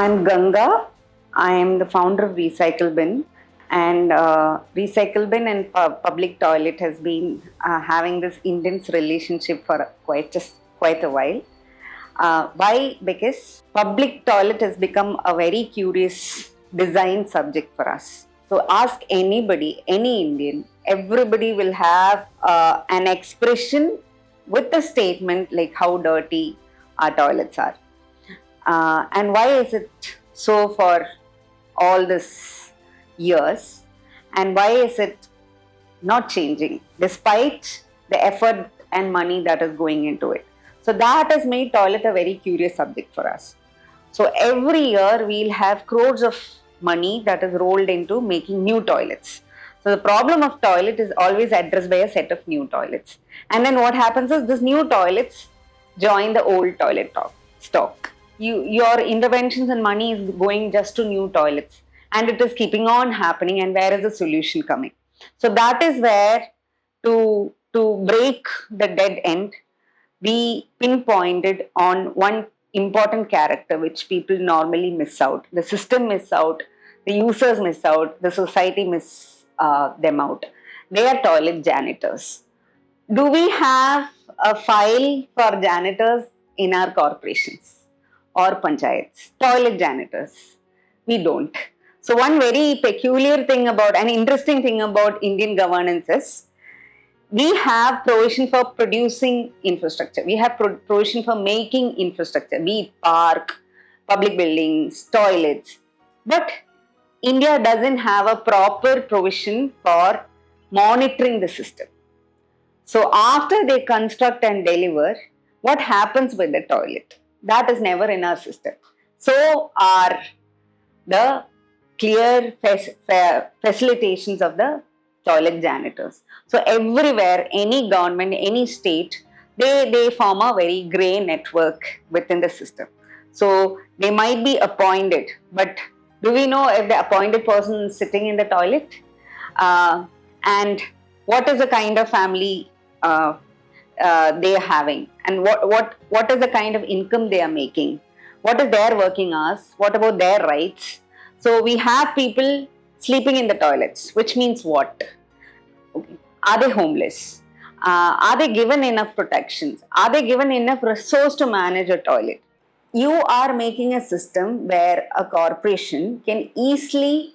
I'm Ganga. I am the founder of Recycle Bin, and Recycle Bin and public toilet has been having this intense relationship for quite a while. Why? Because public toilet has become a very curious design subject for us. So ask anybody, any Indian, everybody will have an expression with a statement like how dirty our toilets are. And why is it so for all this years? And why is it not changing despite the effort and money that is going into it? So that has made toilet a very curious subject for us. So every year we'll have crores of money that is rolled into making new toilets. So the problem of toilet is always addressed by a set of new toilets. And then what happens is this new toilets join the old toilet stock. Your interventions and money is going just to new toilets, and it is keeping on happening. And where is the solution coming? So that is where to break the dead end, we pinpointed on one important character which people normally miss out. The system miss out, the users miss out, the society miss them out. They are toilet janitors. Do we have a file for janitors in our corporations or panchayats? Toilet janitors. We don't. So one very peculiar thing about, an interesting thing about Indian governance is, we have provision for producing infrastructure. We have provision for making infrastructure, be it park, public buildings, toilets. But India doesn't have a proper provision for monitoring the system. So after they construct and deliver, what happens with the toilet? That is never in our system. So are the clear facilitations of the toilet janitors. So everywhere, any government, any state, they form a very grey network within the system. So they might be appointed, but do we know if the appointed person is sitting in the toilet? And what is the kind of family they are having? And what is the kind of income they are making? What is their working hours? What about their rights? So we have people sleeping in the toilets, which means what? Okay. Are they homeless? Are they given enough protections? Are they given enough resource to manage a toilet? You are making a system where a corporation can easily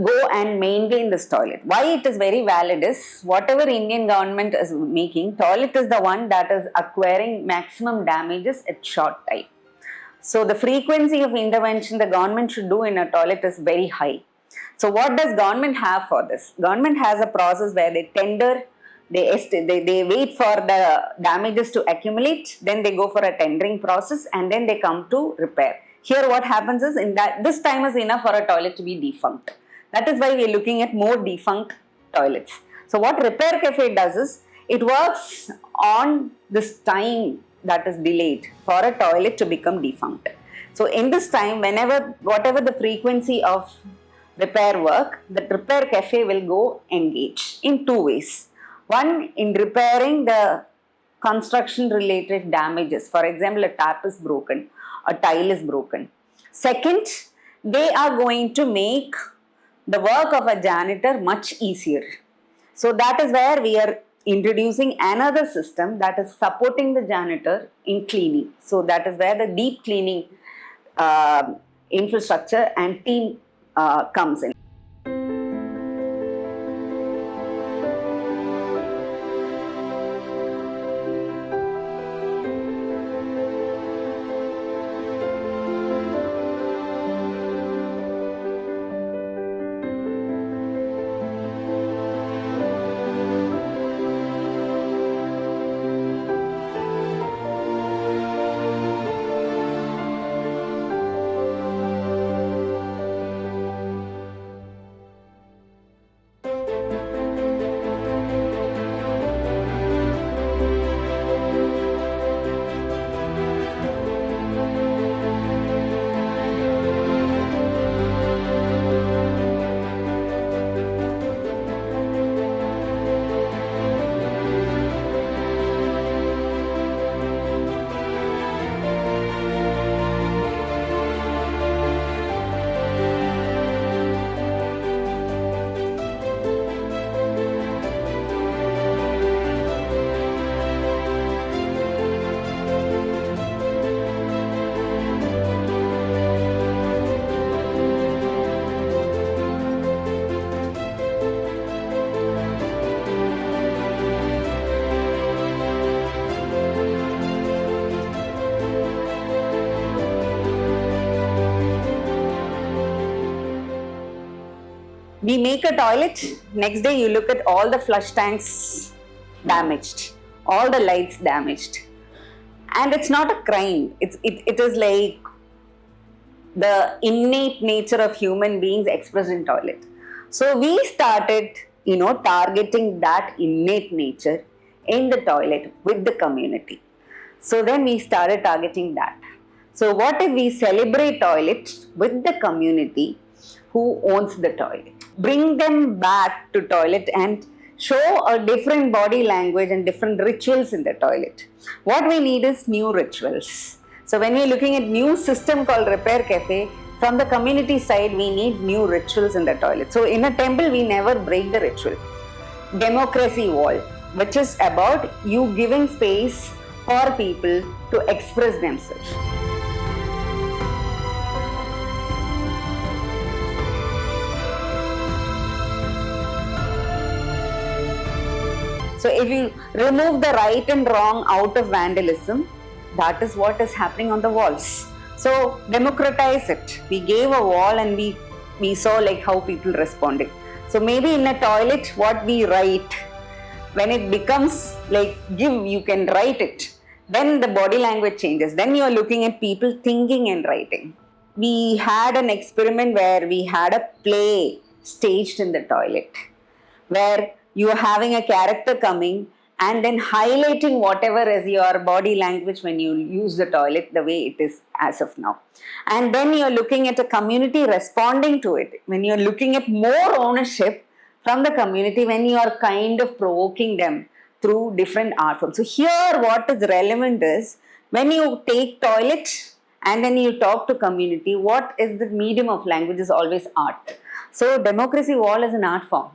go and maintain this toilet. Why it is very valid is, whatever Indian government is making, toilet is the one that is acquiring maximum damages at short time. So the frequency of intervention the government should do in a toilet is very high. So what does government have for this? Government has a process where they tender, they wait for the damages to accumulate, then they go for a tendering process, and then they come to repair. Here what happens is, in that this time is enough for a toilet to be defunct. That is why we are looking at more defunct toilets. So what Repair Cafe does is, it works on this time that is delayed for a toilet to become defunct. So in this time, whatever the frequency of repair work, the Repair Cafe will go engage in two ways. One, in repairing the construction related damages. For example, a tap is broken, a tile is broken. Second, they are going to make the work of a janitor much easier. So that is where we are introducing another system that is supporting the janitor in cleaning. So that is where the deep cleaning infrastructure and team comes in. We make a toilet, next day you look at all the flush tanks damaged, all the lights damaged. And it's not a crime. It is like the innate nature of human beings expressed in toilet. So we started, targeting that innate nature in the toilet with the community. So then we started targeting that. So what if we celebrate toilets with the community who owns the toilet? Bring them back to toilet and show a different body language and different rituals in the toilet. What we need is new rituals. So when we're looking at new system called Repair Cafe, from the community side, we need new rituals in the toilet. So in a temple, we never break the ritual. Democracy wall, which is about you giving space for people to express themselves. So if you remove the right and wrong out of vandalism, that is what is happening on the walls. So democratize it. We gave a wall and we saw like how people responded. So maybe in a toilet, what we write, when it becomes like you can write it, then the body language changes. Then you are looking at people thinking and writing. We had an experiment where we had a play staged in the toilet, where you are having a character coming and then highlighting whatever is your body language when you use the toilet the way it is as of now. And then you are looking at a community responding to it. When you are looking at more ownership from the community, when you are kind of provoking them through different art forms. So here what is relevant is when you take toilet and then you talk to community, what is the medium of language is always art. So democracy wall is an art form.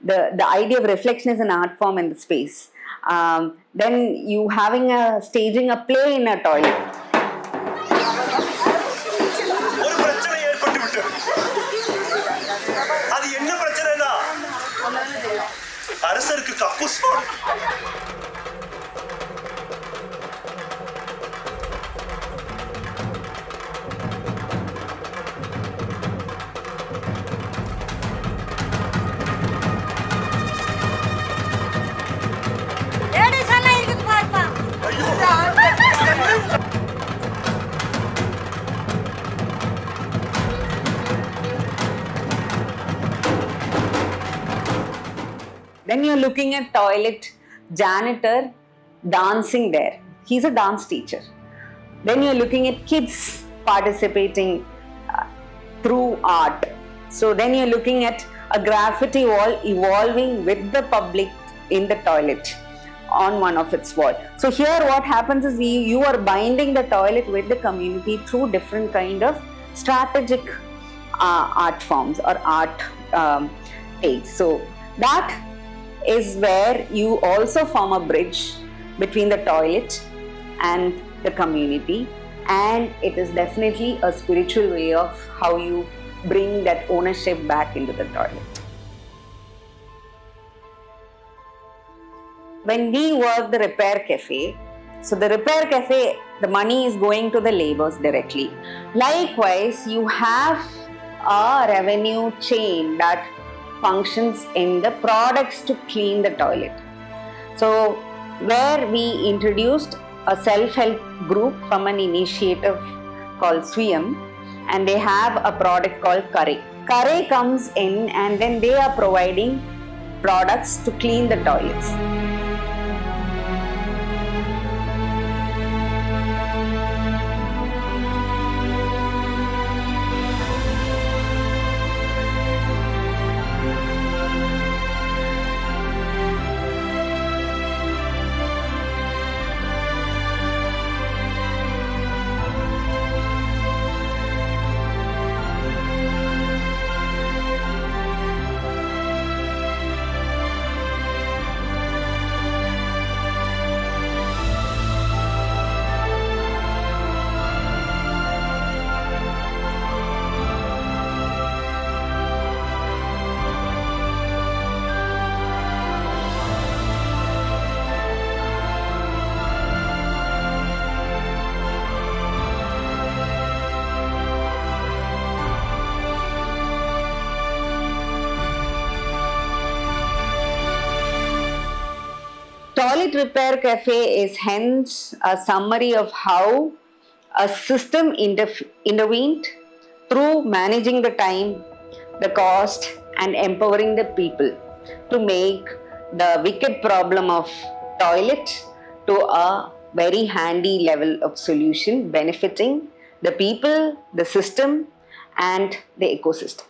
The idea of reflection is an art form in the space. Then you staging a play in a toilet. Then you're looking at toilet janitor dancing there. He's a dance teacher. Then you're looking at kids participating through art. So then you're looking at a graffiti wall evolving with the public in the toilet on one of its walls. So here what happens is you are binding the toilet with the community through different kind of strategic art forms or art takes. So that is where you also form a bridge between the toilet and the community, and it is definitely a spiritual way of how you bring that ownership back into the toilet. When we work the Repair Cafe, so the Repair Cafe, the money is going to the laborers directly. Likewise, you have a revenue chain that functions in the products to clean the toilet. So where we introduced a self-help group from an initiative called Swiyam, and they have a product called Kare. Kare comes in and then they are providing products to clean the toilets. Toilet Repair Cafe is hence a summary of how a system intervened through managing the time, the cost, and empowering the people to make the wicked problem of toilet to a very handy level of solution benefiting the people, the system, and the ecosystem.